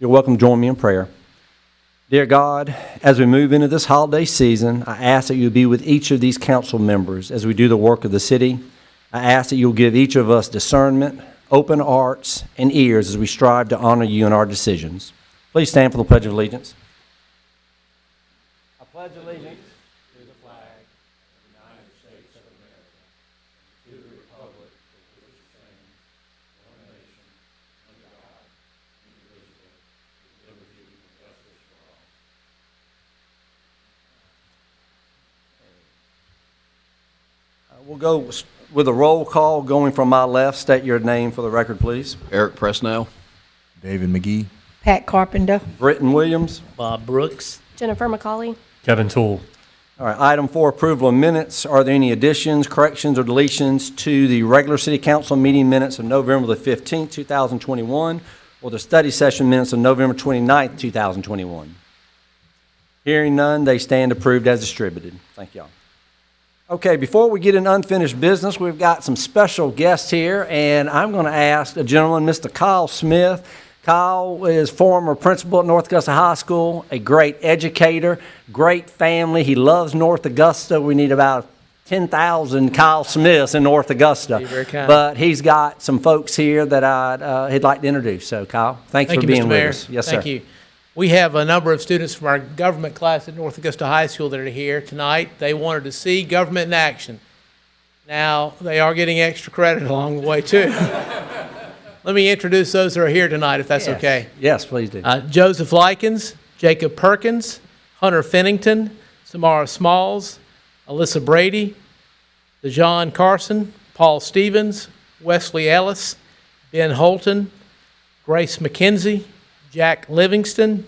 You're welcome to join me in prayer. Dear God, as we move into this holiday season, I ask that you be with each of these council members as we do the work of the city. I ask that you'll give each of us discernment, open hearts, and ears as we strive to honor you in our decisions. Please stand for the Pledge of Allegiance. I pledge allegiance to the flag of the United States of America, to the republic for which it stands, one nation, under God, indivisible, with liberty and justice for all. We'll go with a roll call going from my left. State your name for the record, please. Eric Presnell. David McGee. Pat Carpenter. Britton Williams. Bob Brooks. Jennifer McCauley. Kevin Toole. All right, item 4, approval of minutes. Are there any additions, corrections, or deletions to the regular city council meeting minutes of November the 15th, 2021, or the study session minutes of November 29th, 2021? Hearing none, they stand approved as distributed. Thank y'all. Okay, before we get into unfinished business, we've got some special guests here, and I'm going to ask a gentleman, Mr. Kyle Smith. Kyle is former principal at North Augusta High School, a great educator, great family. He loves North Augusta. We need about 10,000 Kyle Smiths in North Augusta. You're very kind. But he's got some folks here that he'd like to introduce. So, Kyle, thanks for being Mr. with Mayor. us. Yes, Thank sir. you. We have a number of students from our government class at North Augusta High School that are here tonight. They wanted to see government in action. Now, they are getting extra credit along the way, too. Let me introduce those that are here tonight, if that's Yes. okay. Yes, please do. Joseph Likens, Jacob Perkins, Hunter Fennington, Samara Smalls, Alyssa Brady, DeJohn Carson, Paul Stevens, Wesley Ellis, Ben Holton, Grace McKenzie, Jack Livingston,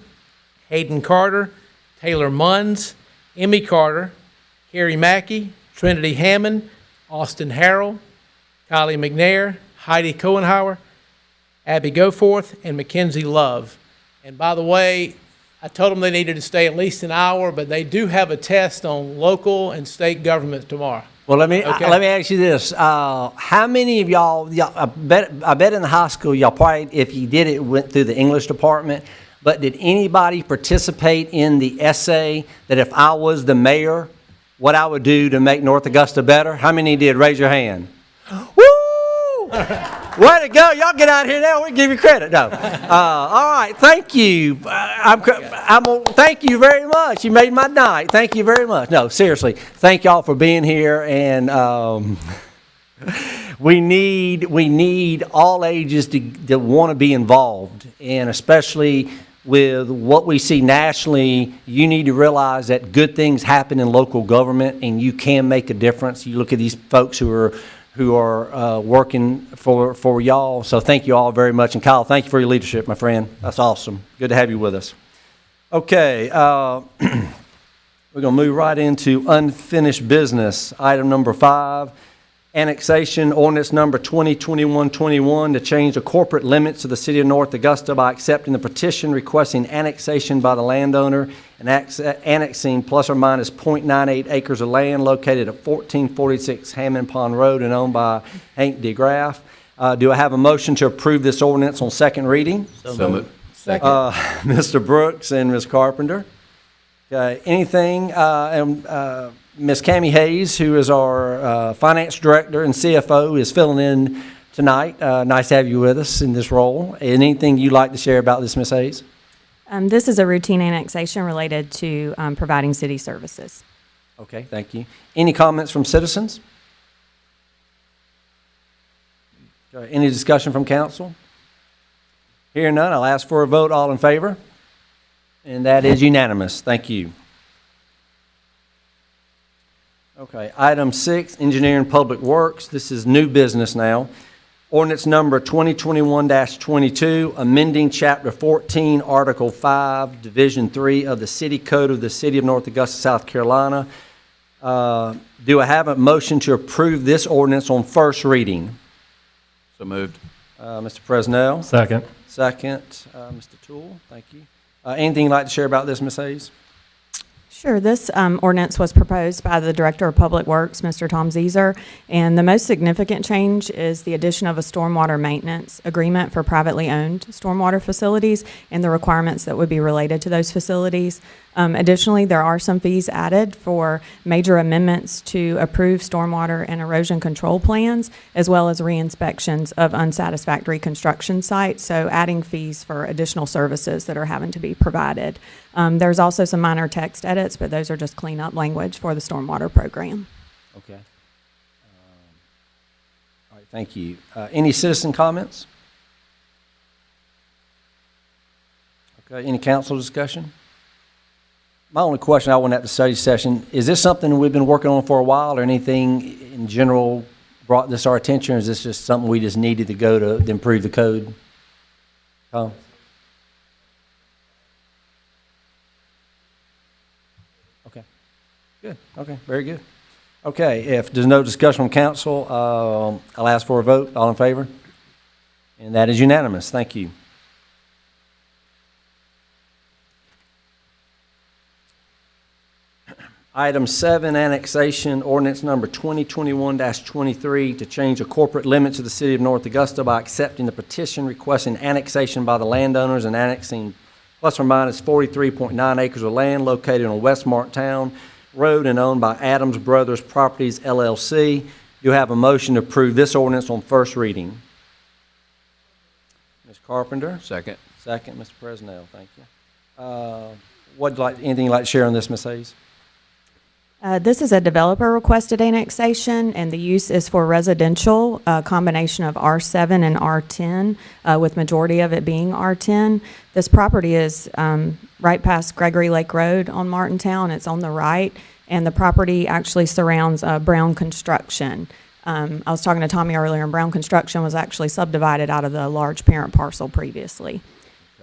Hayden Carter, Taylor Munns, Emmy Carter, Carrie Mackey, Trinity Hammond, Austin Harrell, Kylie McNair, Heidi Cohenhauer, Abby Goforth, and Mackenzie Love. And by the way, I told them they needed to stay at least an hour, but they do have a test on local and state government tomorrow. Well, let me Okay. let me ask you this: how many of y'all? I bet in the high school y'all probably, if you did it, went through the English department. But did anybody participate in the essay that if I was the mayor, what I would do to make North Augusta better? How many did? Raise your hand. Woo! Way to go! Y'all get out here now. We give you credit. No. All right. Thank you. Thank you very much. You made my night. Thank you very much. No, seriously. Thank y'all for being here. And we need all ages to want to be involved, and especially with what we see nationally, you need to realize that good things happen in local government, and you can make a difference. You look at these folks who are working for y'all. So thank you all very much. And Kyle, thank you for your leadership, my friend. That's awesome. Good to have you with us. Okay, we're going to move right into unfinished business. Item number 5, annexation ordinance number 2021-21 to change the corporate limits of the city of North Augusta by accepting the petition requesting annexation by the landowner and annexing plus or minus 0.98 acres of land located at 1446 Hammond Pond Road and owned by Hank DeGraff. Do I have a motion to approve this ordinance on second reading? So moved. Mr. Brooks and Ms. Carpenter. Anything, Ms. Cammie Hayes, who is our finance director and CFO, is filling in tonight. Nice to have you with us in this role. Anything you'd like to share about this, Ms. Hayes? This is a routine annexation related to providing city services. Okay, thank you. Any comments from citizens? Okay, any discussion from council? Hearing none, I'll ask for a vote. All in favor? And that is unanimous. Thank you. Okay, item 6, engineering public works. This is new business now. Ordinance number 2021-22, amending Chapter 14, Article 5, Division 3 of the City Code of the City of North Augusta, South Carolina. Do I have a motion to approve this ordinance on first reading? So moved. Mr. Presnell. Second. Second, Mr. Toole. Thank you. Anything you'd like to share about this, Ms. Hayes? Sure. This ordinance was proposed by the Director of Public Works, Mr. Tom Zeser, and the most significant change is the addition of a stormwater maintenance agreement for privately owned stormwater facilities and the requirements that would be related to those facilities. Additionally, there are some fees added for major amendments to approve stormwater and erosion control plans, as well as re-inspections of unsatisfactory construction sites, so adding fees for additional services that are having to be provided. There's also some minor text edits, but those are just cleanup language for the stormwater program. Okay. All right, thank you. Any citizen comments? Okay, any council discussion? My only question I want at the study session, is this something we've been working on for a while, or anything in general brought this to our attention, or is this just something we just needed to go to improve the code? Tom? Okay, good, okay, very good. Okay, if there's no discussion from council, I'll ask for a vote. All in favor? And that is unanimous. Thank you. Item 7, annexation, ordinance number 2021-23 to change the corporate limits of the city of North Augusta by accepting the petition requesting annexation by the landowners and annexing plus or minus 43.9 acres of land located on West Marktown Road and owned by Adams Brothers Properties LLC. You have a motion to approve this ordinance on first reading. Ms. Carpenter? Second. Second, Mr. Presnell, thank you. Anything you'd like to share on this, Ms. Hayes? This is a developer-requested annexation, and the use is for residential, a combination of R7 and R10, with majority of it being R10. This property is right past Gregory Lake Road on Martintown. It's on the right, and the property actually surrounds Brown Construction. I was talking to Tommy earlier, and Brown Construction was actually subdivided out of the large parent parcel previously.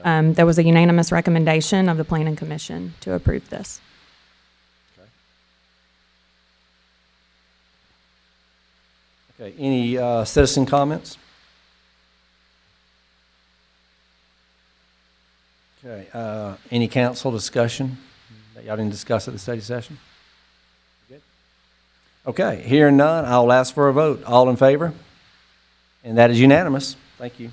There was a unanimous recommendation of the Planning Commission to approve this. Okay, any citizen comments? Okay, any council discussion that y'all didn't discuss at the study session? Good. Okay, hearing none, I'll ask for a vote. All in favor? And that is unanimous. Thank you.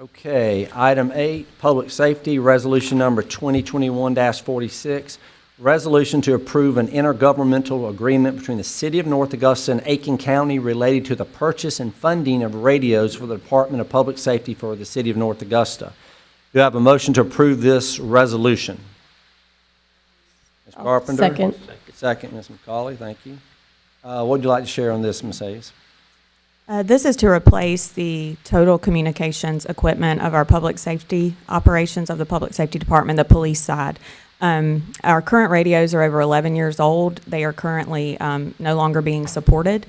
Okay, item 8, public safety, resolution number 2021-46, resolution to approve an intergovernmental agreement between the City of North Augusta and Aitkin County related to the purchase and funding of radios for the Department of Public Safety for the City of North Augusta. Do I have a motion to approve this resolution? Ms. Carpenter? Second. Second, Ms. McCauley, thank you. What would you like to share on this, Ms. Hayes? This is to replace the total communications equipment of our public safety operations of the Public Safety Department, the police side. Our current radios are over 11 years old. They are currently no longer being supported,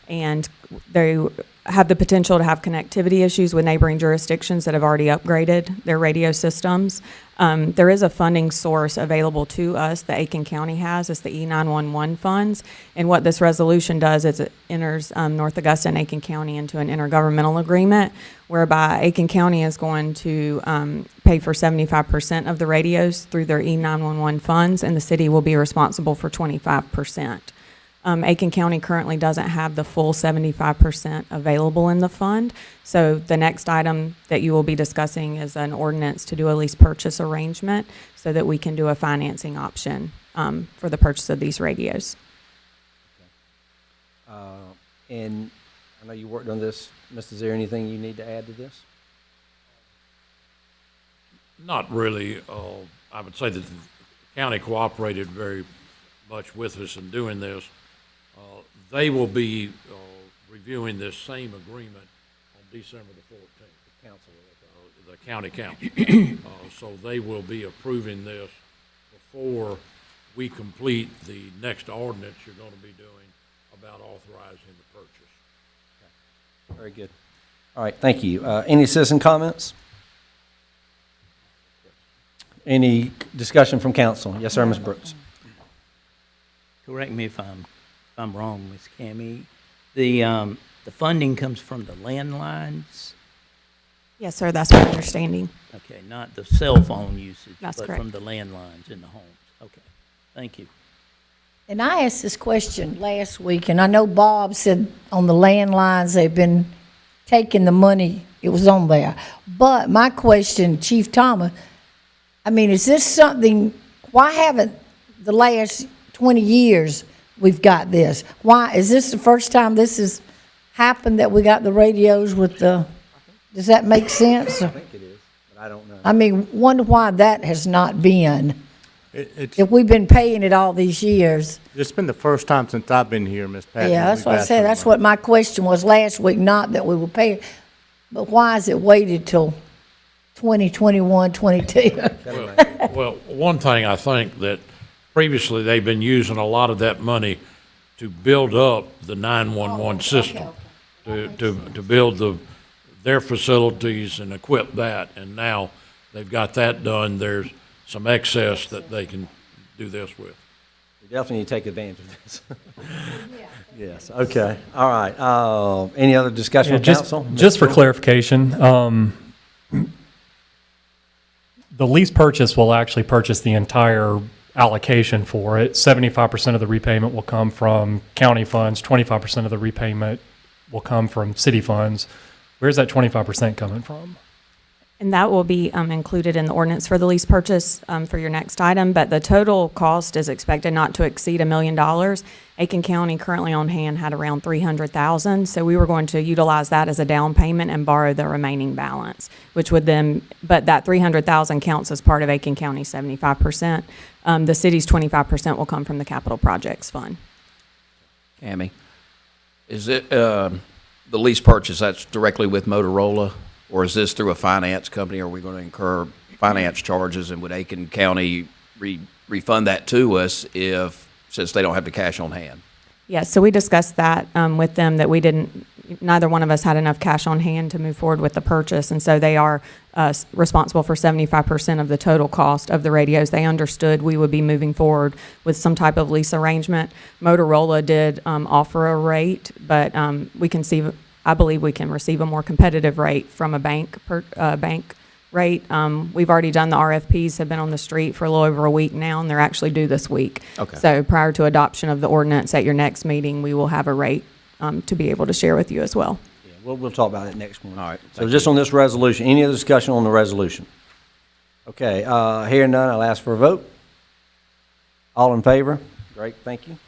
and they have the potential to have connectivity issues with neighboring jurisdictions that have already upgraded their radio systems. There is a funding source available to us that Aitkin County has. It's the E911 funds. And what this resolution does is it enters North Augusta and Aitkin County into an intergovernmental agreement whereby Aitkin County is going to pay for 75% of the radios through their E911 funds, and the city will be responsible for 25%. Aitkin County currently doesn't have the full 75% available in the fund. So the next item that you will be discussing is an ordinance to do a lease purchase arrangement so that we can do a financing option for the purchase of these radios. And I know you worked on this. Miss, is there anything you need to add to this? Not really. I would say that the county cooperated very much with us in doing this. They will be reviewing this same agreement on December the 14th. The county council. So they will be approving this before we complete the next ordinance you're going to be doing about authorizing the purchase. Okay. Very good. All right, thank you. Any citizen comments? Any discussion from council? Yes, sir, Ms. Brooks. Correct me if I'm wrong, Ms. Cammie. The the funding comes from the landlines? Yes, sir, that's my understanding. Okay, not the cell phone usage, That's but correct. from the landlines in the homes. Okay, thank you. And I asked this question last week, and I know Bob said on the landlines, they've been taking the money, it was on there. But my question, Chief Thomas, I mean, is this something, why haven't the last 20 years we've got this? Why, is this the first time this has happened that we got the radios with the, does that make sense? I think it is, but I don't know. I mean, wonder why that has not been, It's if we've been paying it all these years. been the first time since I've been here, Miss Patton. Yeah, that's we've what I asked said, for that's money. what my question was last week, not that we were paying, but why is it waited till 2021, 22? Well, one thing I think that previously they've been using a lot of that money to build up the 911 system, to build their facilities and equip that, and now they've got that done, there's some excess that they can do this with. We definitely need to take advantage of this. Yes, okay, all right. Any other discussion Yeah, with council? just for clarification, the lease purchase will actually purchase the entire allocation for it. 75% of the repayment will come from county funds, 25% of the repayment will come from city funds. Where's that 25% coming from? And that will be included in the ordinance for the lease purchase for your next item, but the total cost is expected not to exceed $1 million. Aiken County currently on hand had around $300,000, so we were going to utilize that as a down payment and borrow the remaining balance, which would then, but that $300,000 counts as part of Aiken County's 75%. The city's 25% will come from the capital projects fund. Cammy, is it, the lease purchase, that's directly with Motorola? Or is this through a finance company? Are we going to incur finance charges, and would Aiken County refund that to us since they don't have the cash on hand? Yes, so we discussed that with them, that neither one of us had enough cash on hand to move forward with the purchase, and so they are responsible for 75% of the total cost of the radios. They understood we would be moving forward with some type of lease arrangement. Motorola did offer a rate, but I believe we can receive a more competitive rate from a bank rate. We've already done the RFPs, have been on the street for a little over a week now, and they're actually due this week. Okay. So prior to adoption of the ordinance at your next meeting, we will have a rate to be able to share with you as well. Yeah, we'll talk about it next one. All right, So just on this resolution, any other discussion on the resolution? Okay, hearing none, I'll ask for a vote. All in favor? Great, thank you.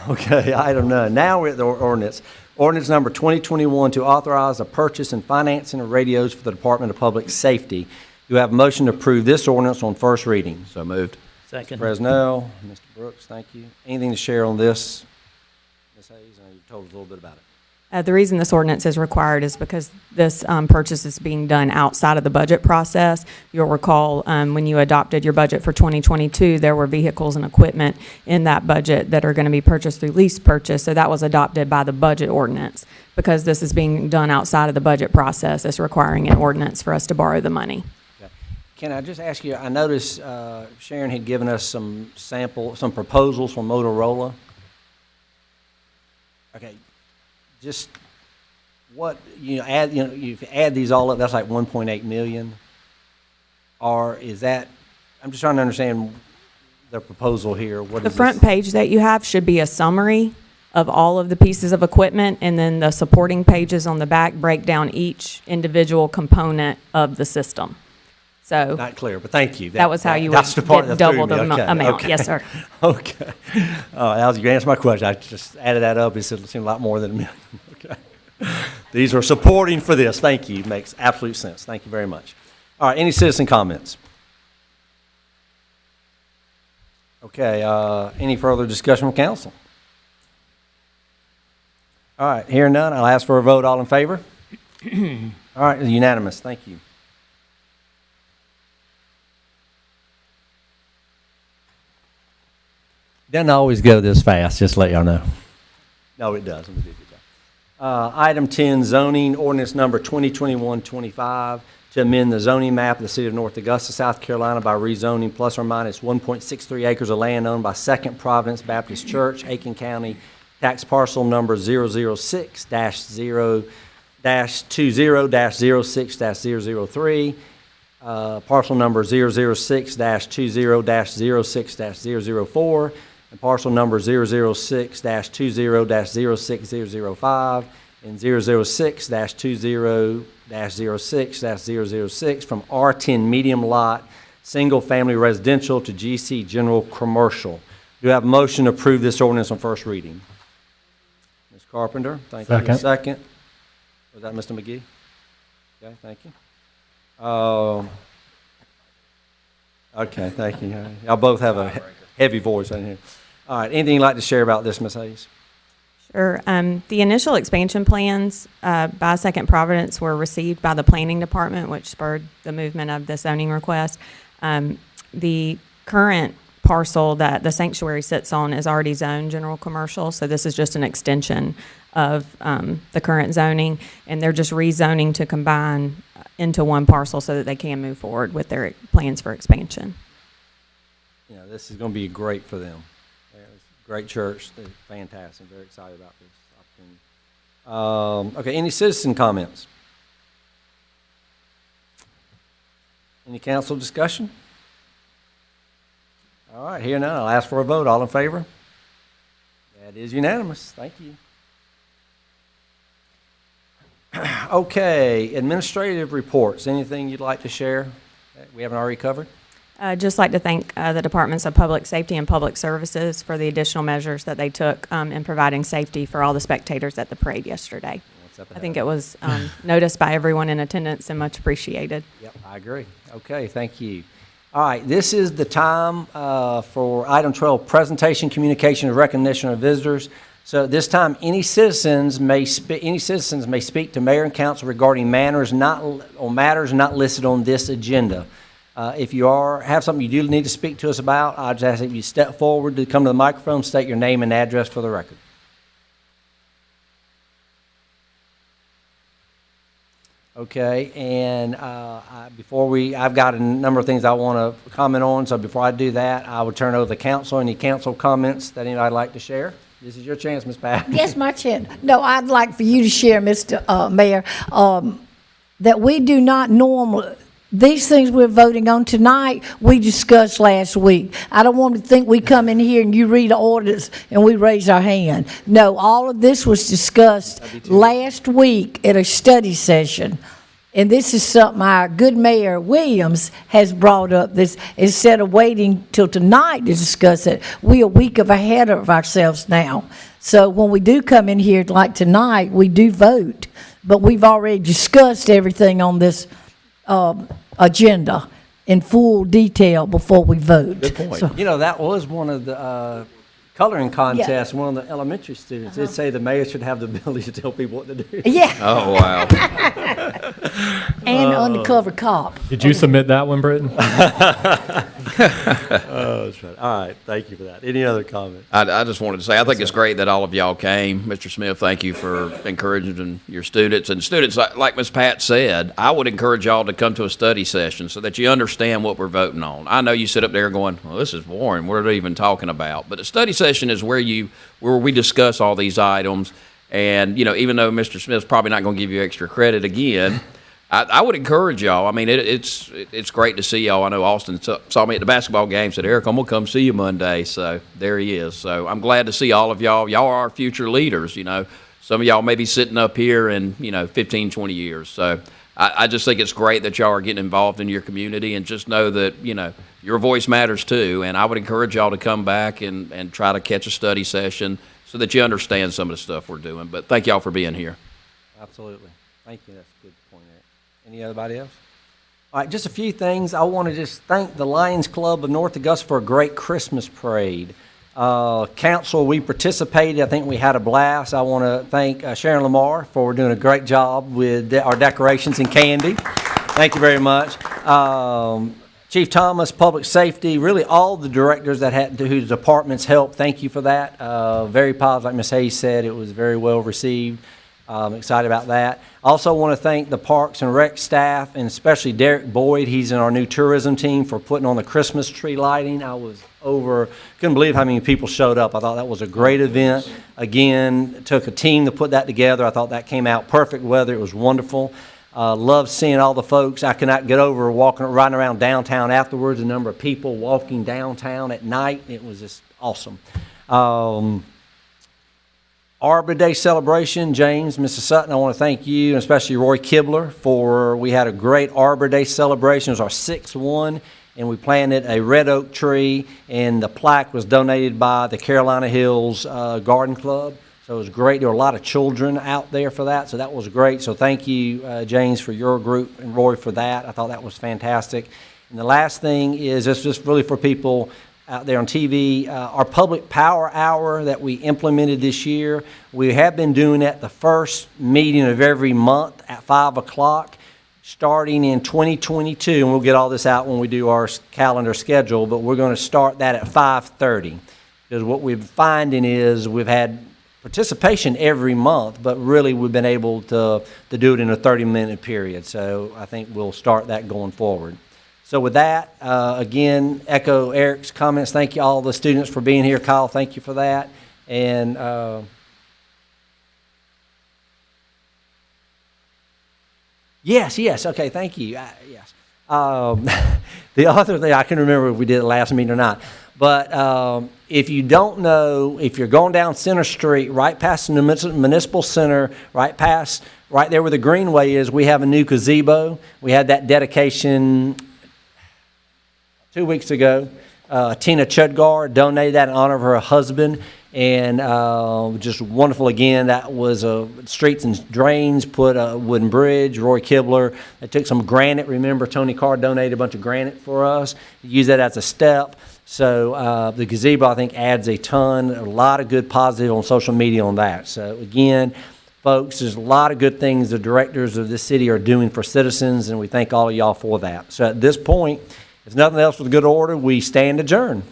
Okay, item none. Now we're at the ordinance. Ordinance number 2021 to authorize the purchase and financing of radios for the Department of Public Safety. Do you have a motion to approve this ordinance on first reading? So moved. Second. Fresnell, Mr. Brooks, thank you. Anything to share on this? Ms. Hayes, I know you told us a little bit about it. The reason this ordinance is required is because this purchase is being done outside of the budget process. You'll recall when you adopted your budget for 2022, there were vehicles and equipment in that budget that are going to be purchased through lease purchase. So that was adopted by the budget ordinance. Because this is being done outside of the budget process, it's requiring an ordinance for us to borrow the money. Okay. Can I just ask you, I noticed Sharon had given us some proposals from Motorola. Okay. Just what, you add these all up, that's like 1.8 million? Or is that, I'm just trying to understand the proposal here. What The is front this? page that you have should be a summary of all of the pieces of equipment, and then the supporting pages on the back break down each individual component of the system. So Not clear, but thank you. that was how you would that's the part get that threw double the me. Okay, amount. okay. Yes, sir. Okay. You answered my question. I just added that up. It seemed a lot more than $1 million. Okay. These are supporting for this. Thank you. Makes absolute sense. Thank you very much. All right, any citizen comments? Okay, any further discussion from council? All right, hearing none, I'll ask for a vote. All in favor? All right, unanimous. Thank you. Doesn't always go this fast, just to let y'all know. No, it doesn't. We did a good job. Item 10, zoning ordinance number 2021-25 to amend the zoning map of the city of North Augusta, South Carolina by rezoning plus or minus 1.63 acres of land owned by Second Providence Baptist Church, Aitkin County, tax parcel number 006-20-06-003, parcel number 006-20-06-004, and parcel number 006-20-06-005, and 006-20-06-006 from R10 medium lot, single-family residential to GC general commercial. Do I have a motion to approve this ordinance on first reading? Ms. Carpenter, thank you. Second. Second. Was that Mr. McGee? Okay, thank you. Okay, thank you. Y'all both have a heavy voice in here. All right, anything you'd like to share about this, Ms. Hayes? Sure. The initial expansion plans by Second Providence were received by the planning department, which spurred the movement of the zoning request. The current parcel that the sanctuary sits on is already zoned general commercial, so this is just an extension of the current zoning, and they're just rezoning to combine into one parcel so that they can move forward with their plans for expansion. You know, this is going to be great for them. Great church. They're fantastic. Very excited about this opportunity. Okay, any citizen comments? Any council discussion? All right, here none. I'll ask for a vote. All in favor? That is unanimous. Thank you. Okay, administrative reports. Anything you'd like to share that we haven't already covered? I'd just like to thank the Departments of Public Safety and Public Services for the additional measures that they took in providing safety for all the spectators at the parade yesterday. I think it was noticed by everyone in attendance and much appreciated. Yep, I agree. Okay, thank you. All right, this is the time for item 12, presentation, communication, and recognition of visitors. So at this time, any citizens may speak to mayor and council regarding matters not listed on this agenda. If you have something you do need to speak to us about, I just ask that you step forward to come to the microphone, state your name and address for the record. Okay, and I've got a number of things I want to comment on, so before I do that, I would turn over to the council. Any council comments that anybody'd like to share? This is your chance, Ms. Pat. Yes, my chance. No, I'd like for you to share, Mr. Mayor, that we do not normally, these things we're voting on tonight, we discussed last week. I don't want to think we come in here and you read the orders and we raise our hand. No, all of this was discussed last week at a study session. And this is something our good Mayor Williams has brought up. This, instead of waiting till tonight to discuss it, we're a week ahead of ourselves now. So when we do come in here like tonight, we do vote. But we've already discussed everything on this agenda in full detail before we vote. Good point. So, You know, that was one of the coloring contests, one of the elementary students. They'd say the mayor should have the ability to tell people what to do. yeah, Oh, wow. and undercover cop. Did you submit that one, Britton? Oh, that's right. All right, thank you for that. Any other comments? I just wanted to say, I think it's great that all of y'all came. Mr. Smith, thank you for encouraging your students. And students, like Ms. Pat said, I would encourage y'all to come to a study session so that you understand what we're voting on. I know you sit up there going, well, this is boring. What are they even talking about? But a study session is where we discuss all these items. And, you know, even though Mr. Smith's probably not going to give you extra credit again, I would encourage y'all. I mean, it's great to see y'all. I know Austin saw me at the basketball game, said, Eric, I'm going to come see you Monday. So there he is. So I'm glad to see all of y'all. Y'all are our future leaders, you know. Some of y'all may be sitting up here in, 15, 20 years. So I just think it's great that y'all are getting involved in your community, and just know that, your voice matters too. And I would encourage y'all to come back and try to catch a study session so that you understand some of the stuff we're doing. But thank y'all for being here. Absolutely. Thank you. That's a good point, Eric. Anybody else? All right, just a few things. I want to just thank the Lions Club of North Augusta for a great Christmas parade. Council, we participated. I think we had a blast. I want to thank Sharon Lamar for doing a great job with our decorations and candy. Thank you very much. Chief Thomas, Public Safety, really all the directors whose departments helped, thank you for that. Very positive, like Ms. Hayes said, it was very well received. I'm excited about that. I also want to thank the Parks and Rec staff, and especially Derek Boyd. He's in our new tourism team for putting on the Christmas tree lighting. Couldn't believe how many people showed up. I thought that was a great event. Again, it took a team to put that together. I thought that came out perfect weather. It was wonderful. Loved seeing all the folks. I could not get over riding around downtown afterwards, the number of people walking downtown at night. It was just awesome. Arbor Day Celebration, James, Mrs. Sutton, I want to thank you, and especially Roy Kibler, we had a great Arbor Day celebration. It was our 6th one, and we planted a red oak tree, and the plaque was donated by the Carolina Hills Garden Club. So it was great. There were a lot of children out there for that, so that was great. So thank you, James, for your group, and Roy for that. I thought that was fantastic. And the last thing is, it's just really for people out there on TV, our public power hour that we implemented this year. We have been doing that the first meeting of every month at 5 o'clock, starting in 2022, and we'll get all this out when we do our calendar schedule, but we're going to start that at 5:30, because what we're finding is we've had participation every month, but really we've been able to do it in a 30-minute period, so I think we'll start that going forward. So with that, again, echo Eric's comments. Thank you all the students for being here. Kyle, thank you for that. And yes, okay, thank you. Yes. The other thing, I can remember if we did it last meeting or not, but if you don't know, if you're going down Center Street, right past the Municipal Center, right there where the Greenway is, we have a new gazebo. We had that dedication 2 weeks ago. Tina Chudgar donated that in honor of her husband, and just wonderful again. That was Streets and Drains, put a wooden bridge. Roy Kibler, they took some granite. Remember, Tony Carr donated a bunch of granite for us. Use that as a step. So the gazebo, I think, adds a lot of good positive on social media on that. So again, folks, there's a lot of good things the directors of this city are doing for citizens, and we thank all of y'all for that. So at this point, if nothing else with good order, we stand adjourned.